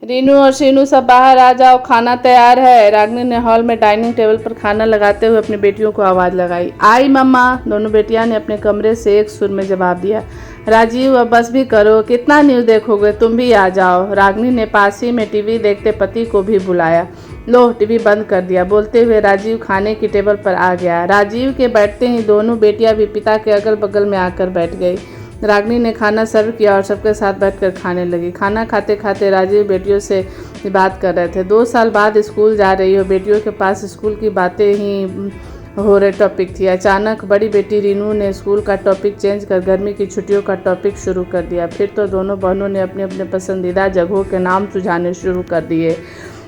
रीनू और शीनू सब बाहर आ जाओ, खाना तैयार है। रागिनी ने हॉल में डाइनिंग टेबल पर खाना लगाते हुए अपनी बेटियों को आवाज़ लगाई। आई मम्मा। दोनों बेटियां ने अपने कमरे से एक सुर में जवाब दिया। राजीव अब बस भी करो, कितना न्यूज़ देखोगे, तुम भी आ जाओ। रागिनी ने पास ही में टीवी देखते पति को भी बुलाया। लो टीवी बंद कर दिया। बोलते हुए राजीव खाने की टेबल पर आ गया। राजीव के बैठते ही दोनों बेटियां भी पिता के अगल बगल में आकर बैठ गई। रागिनी ने खाना सर्व किया और सबके साथ बैठकर खाने लगी। खाना खाते खाते राजीव बेटियों से बात कर रहे थे। 2 साल बाद स्कूल जा रही हो, बेटियों के पास स्कूल की बातें ही हो रहे टॉपिक थी। अचानक बड़ी बेटी रीनू ने स्कूल का टॉपिक चेंज कर गर्मी की छुट्टियों का टॉपिक शुरू कर दिया। फिर तो दोनों बहनों ने अपने अपने पसंदीदा जगहों के नाम सुझाने शुरू कर दिए।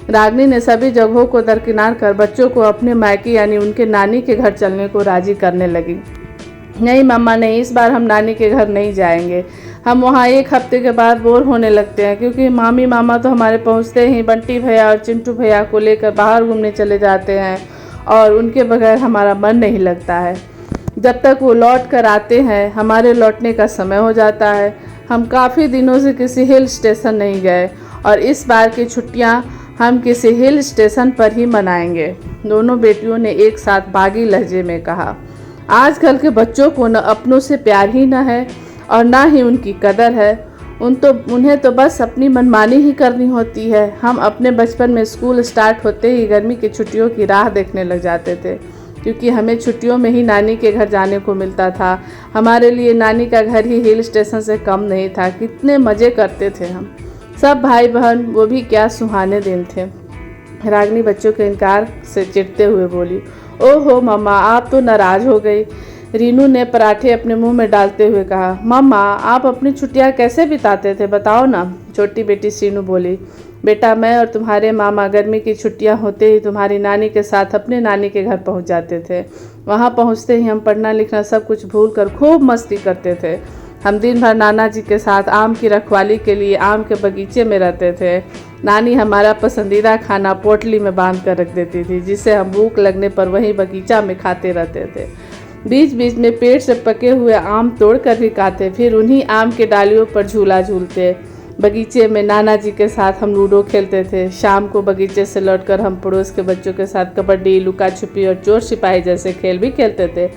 रागिनी ने सभी जगहों को दरकिनार कर बच्चों को अपने मायके यानी उनके नानी के घर चलने को राजी करने लगी। नहीं मम्मा नहीं, इस बार हम नानी के घर नहीं जाएंगे। हम वहाँ 1 हफ्ते के बाद बोर होने लगते हैं, क्योंकि मामी मामा तो हमारे पहुँचते ही बंटी भैया और चिंटू भैया को लेकर बाहर घूमने चले जाते हैं और उनके बगैर हमारा मन नहीं लगता है। जब तक वो लौट कर आते हैं हमारे लौटने का समय हो जाता है। हम काफ़ी दिनों से किसी हिल स्टेशन नहीं गए और इस बार की छुट्टियाँ हम किसी हिल स्टेशन पर ही मनाएंगे। दोनों बेटियों ने एक साथ बागी लहजे में कहा। आजकल के बच्चों को न अपनों से प्यार ही न है और ना ही उनकी कदर है। उन्हें तो बस अपनी मनमानी ही करनी होती है। हम अपने बचपन में स्कूल स्टार्ट होते ही गर्मी की छुट्टियों की राह देखने लग जाते थे, क्योंकि हमें छुट्टियों में ही नानी के घर जाने को मिलता था। हमारे लिए नानी का घर ही हिल स्टेशन से कम नहीं था। कितने मज़े करते थे हम सब भाई बहन, वो भी क्या सुहाने दिन थे। रागिनी बच्चों के इनकार से चिढ़ते हुए बोली। ओहो मम्मा, आप तो नाराज़ हो गई। रीनू ने पराठे अपने मुंह में डालते हुए कहा। मम्मा, आप अपनी छुट्टियां कैसे बिताते थे, बताओ ना। छोटी बेटी शीनू बोली। बेटा, मैं और तुम्हारे मामा गर्मी की छुट्टियां होते ही तुम्हारी नानी के साथ अपने नानी के घर पहुंच जाते थे। वहां पहुंचते ही हम पढ़ना लिखना सब कुछ भूल कर खूब मस्ती करते थे। हम दिन भर नाना जी के साथ आम की रखवाली के लिए आम के बगीचे में रहते थे। नानी हमारा पसंदीदा खाना पोटली में बांध कर रख देती थी, जिसे हम भूख लगने पर वहीं बगीचा में खाते रहते थे। बीच बीच में पेड़ से पके हुए आम तोड़ कर भी खाते, फिर उन्हीं आम के डालियों पर झूला झूलते। बगीचे में नाना जी के साथ हम लूडो खेलते थे। शाम को बगीचे से लौटकर हम पड़ोस के बच्चों के साथ कबड्डी, लुका छुपी और चोर सिपाही जैसे खेल भी खेलते थे।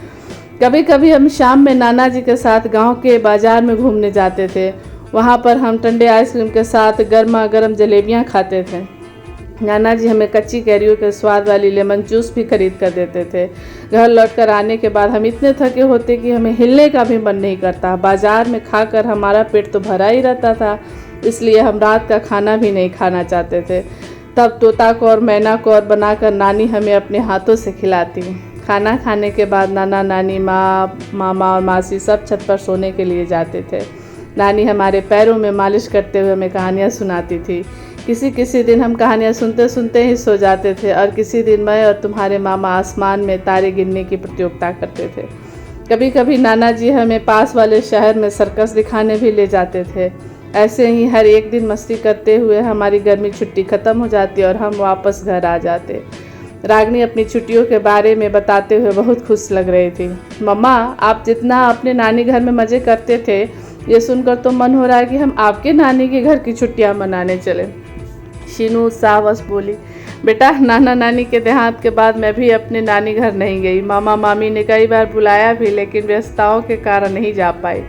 कभी कभी हम शाम में नाना जी के साथ गांव के बाजार में घूमने जाते थे। वहां पर हम ठंडे आइसक्रीम के साथ गर्मा गर्म जलेबियां खाते थे। नाना जी हमें कच्ची कैरियों के स्वाद वाली लेमन जूस भी खरीद कर देते थे। घर लौटकर आने के बाद हम इतने थके होते कि हमें हिलने का भी मन नहीं करता। बाजार में खाकर हमारा पेट तो भरा ही रहता था, इसलिए हम रात का खाना भी नहीं खाना चाहते थे। तब तोता कौर मैना कौर बनाकर नानी हमें अपने हाथों से खिलाती। खाना खाने के बाद नाना नानी, माँ, मामा और मासी सब छत पर सोने के लिए जाते थे। नानी हमारे पैरों में मालिश करते हुए हमें कहानियाँ सुनाती थी। किसी दिन हम कहानियाँ सुनते सुनते ही सो जाते थे और किसी दिन मैं और तुम्हारे मामा आसमान में तारे गिनने की प्रतियोगिता करते थे। कभी कभी नाना जी हमें पास वाले शहर में सर्कस दिखाने भी ले जाते थे। ऐसे ही हर एक दिन मस्ती करते हुए हमारी गर्मी छुट्टी ख़त्म हो जाती और हम वापस घर आ जाते। रागिनी अपनी छुट्टियों के बारे में बताते हुए बहुत खुश लग रही थी। मम्मा, आप जितना अपने नानी घर में मज़े करते थे, ये सुनकर तो मन हो रहा है कि हम आपके नानी के घर की छुट्टियां मनाने चले। शीनू उत्साहवश बोली। बेटा, नाना नानी के देहांत के बाद मैं भी अपने नानी घर नहीं गई। मामा मामी ने कई बार बुलाया भी, लेकिन व्यस्तताओं के कारण नहीं जा पाई।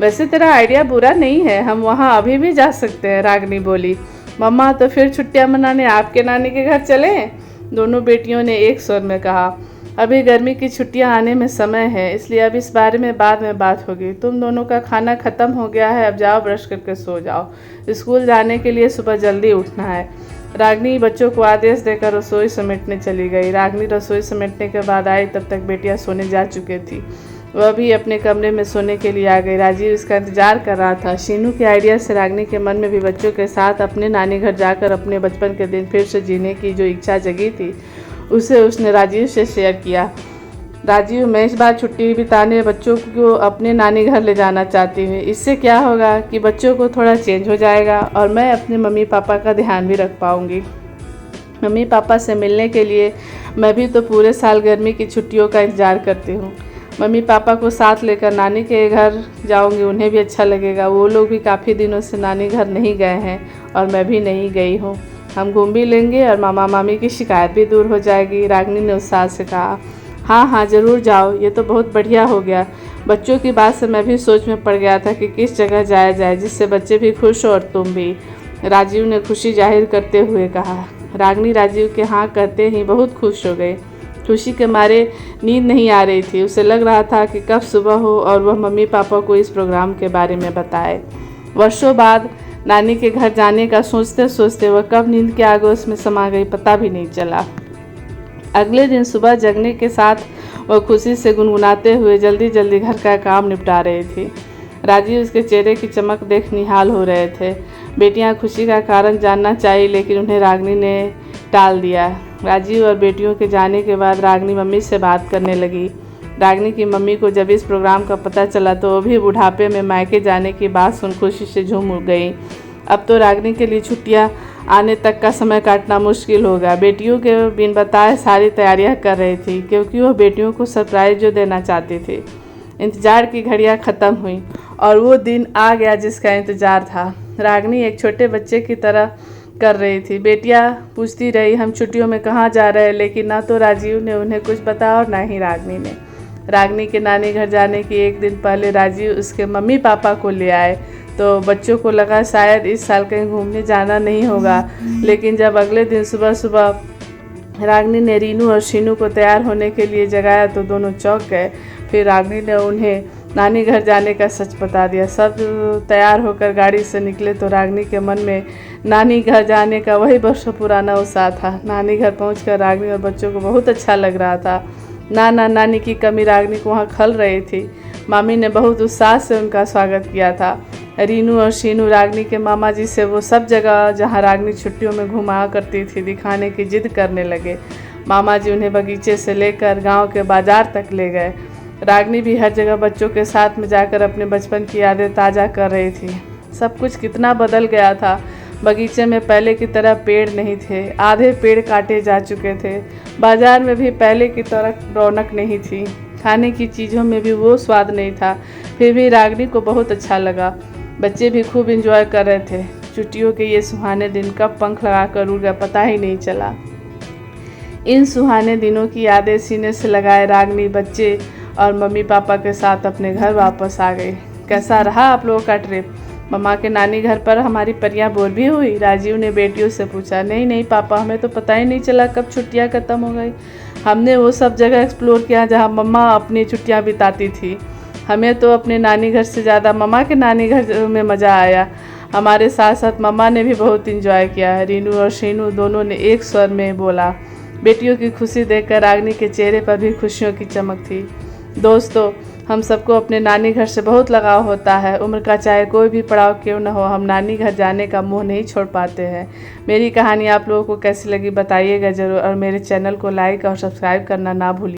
वैसे तेरा आइडिया बुरा नहीं है, हम वहाँ अभी भी जा सकते हैं, रागिनी बोली। मम्मा, तो फिर छुट्टियां मनाने आपके नानी के घर चलें? दोनों बेटियों ने एक स्वर में कहा। अभी गर्मी की छुट्टियां आने में समय है, इसलिए अब इस बारे में बाद में बात होगी। तुम दोनों का खाना ख़त्म हो गया है, अब जाओ ब्रश करके सो जाओ। स्कूल जाने के लिए सुबह जल्दी उठना है। रागिनी बच्चों को आदेश देकर रसोई समेटने चली गई। रागिनी रसोई समेटने के बाद आई, तब तक बेटियां सोने जा चुकी थी। वह भी अपने कमरे में सोने के लिए आ गई। राजीव इसका इंतजार कर रहा था। शीनू के आइडिया से रागिनी के मन में भी बच्चों के साथ अपने नानी घर जाकर अपने बचपन के दिन फिर से जीने की जो इच्छा जगी थी, उसे उसने राजीव से शेयर किया। राजीव, मैं इस बार छुट्टी बिताने बच्चों को अपने नानी घर ले जाना चाहती हूँ। इससे क्या होगा कि बच्चों को थोड़ा चेंज हो जाएगा और मैं अपने मम्मी पापा का ध्यान भी रख पाऊँगी। मम्मी पापा से मिलने के लिए मैं भी तो पूरे साल गर्मी की छुट्टियों का इंतज़ार करती हूँ। मम्मी पापा को साथ लेकर नानी के घर जाऊंगी, उन्हें भी अच्छा लगेगा। वो लोग भी काफ़ी दिनों से नानी घर नहीं गए हैं और मैं भी नहीं गई हूँ। हम घूम भी लेंगे और मामा मामी की शिकायत भी दूर हो जाएगी। रागिनी ने उत्साह से कहा। हाँ हाँ ज़रूर जाओ, ये तो बहुत बढ़िया हो गया। बच्चों की बात से मैं भी सोच में पड़ गया था कि किस जगह जाया जाए जिससे बच्चे भी खुश हो और तुम भी। राजीव ने खुशी जाहिर करते हुए कहा। रागिनी राजीव के हाँ कहते ही बहुत खुश हो गई। खुशी के मारे नींद नहीं आ रही थी। उसे लग रहा था कि कब सुबह हो और वह मम्मी पापा को इस प्रोग्राम के बारे में बताए। वर्षों बाद नानी के घर जाने का सोचते सोचते वह कब नींद के आगोश में समा गई पता भी नहीं चला। अगले दिन सुबह जगने के साथ वह खुशी से गुनगुनाते हुए जल्दी जल्दी घर का काम निपटा रही थी। राजीव उसके चेहरे की चमक देख निहाल हो रहे थे। बेटियां खुशी का कारण जानना चाहिए लेकिन उन्हें रागिनी ने टाल दिया। राजीव और बेटियों के जाने के बाद रागिनी मम्मी से बात करने लगी। रागिनी की मम्मी को जब इस प्रोग्राम का पता चला तो वो भी बुढ़ापे में मायके जाने की बात सुन खुशी से झूम गई। अब तो रागिनी के लिए छुट्टियां आने तक का समय काटना मुश्किल होगा। बेटियों के बिन बताए सारी तैयारियां कर रही थी क्योंकि वह बेटियों को सरप्राइज जो देना चाहती थी। इंतज़ार की घड़ियां ख़त्म हुई और वो दिन आ गया जिसका इंतज़ार था। रागिनी एक छोटे बच्चे की तरह कर रही थी। बेटियां पूछती रही हम छुट्टियों में कहाँ जा रहे हैं, लेकिन ना तो राजीव ने उन्हें कुछ बताया और ना ही रागिनी ने। रागिनी के नानी घर जाने के एक दिन पहले राजीव उसके मम्मी पापा को ले आए तो बच्चों को लगा शायद इस साल कहीं घूमने जाना नहीं होगा, लेकिन जब अगले दिन सुबह सुबह रागिनी ने रीनू और शीनू को तैयार होने के लिए जगाया तो दोनों चौंक गए। फिर रागिनी ने उन्हें नानी घर जाने का सच बता दिया। सब तैयार होकर गाड़ी से निकले तो रागिनी के मन में नानी घर जाने का वही वर्षों पुराना उत्साह था। नानी घर पहुंचकर रागिनी और बच्चों को बहुत अच्छा लग रहा था। नानी की कमी रागिनी को वहाँ खल रही थी। मामी ने बहुत उत्साह से उनका स्वागत किया था। रीनू और शीनू रागिनी के मामा जी से वो सब जगह जहाँ रागिनी छुट्टियों में घुमाया करती थी दिखाने की जिद करने लगे। मामा जी उन्हें बगीचे से लेकर गांव के बाजार तक ले गए। रागिनी भी हर जगह बच्चों के साथ में जाकर अपने बचपन की यादें ताज़ा कर रही थी। सब कुछ कितना बदल गया था। बगीचे में पहले की तरह पेड़ नहीं थे, आधे पेड़ काटे जा चुके थे। बाजार में भी पहले की तरह रौनक नहीं थी। खाने की चीज़ों में भी वो स्वाद नहीं था। फिर भी रागिनी को बहुत अच्छा लगा। बच्चे भी खूब एंजॉय कर रहे थे। छुट्टियों के ये सुहाने दिन कब पंख लगाकर उड़ गया पता ही नहीं चला। इन सुहाने दिनों की यादें सीने से लगाए रागिनी बच्चे और मम्मी पापा के साथ अपने घर वापस आ गई। कैसा रहा आप लोगों का ट्रिप? मम्मा के नानी घर पर हमारी परियां बोर भी हुई? राजीव ने बेटियों से पूछा। नहीं पापा, हमें तो पता ही नहीं चला कब छुट्टियां ख़त्म हो गई। हमने वो सब जगह एक्सप्लोर किया जहाँ मम्मा अपनी छुट्टियाँ बिताती थी। हमें तो अपने नानी घर से ज़्यादा मम्मा के नानी घर में मज़ा आया। हमारे साथ साथ मम्मा ने भी बहुत इंजॉय किया। रीनू और शीनू दोनों ने एक स्वर में बोला। बेटियों की खुशी देखकर रागिनी के चेहरे पर भी खुशियों की चमक थी। दोस्तों, हम सबको अपने नानी घर से बहुत लगाव होता है। उम्र का चाहे कोई भी पड़ाव क्यों न हो, हम नानी घर जाने का मोह नहीं छोड़ पाते हैं। मेरी कहानी आप लोगों को कैसी लगी बताइएगा ज़रूर और मेरे चैनल को लाइक और सब्सक्राइब करना ना भूलिए।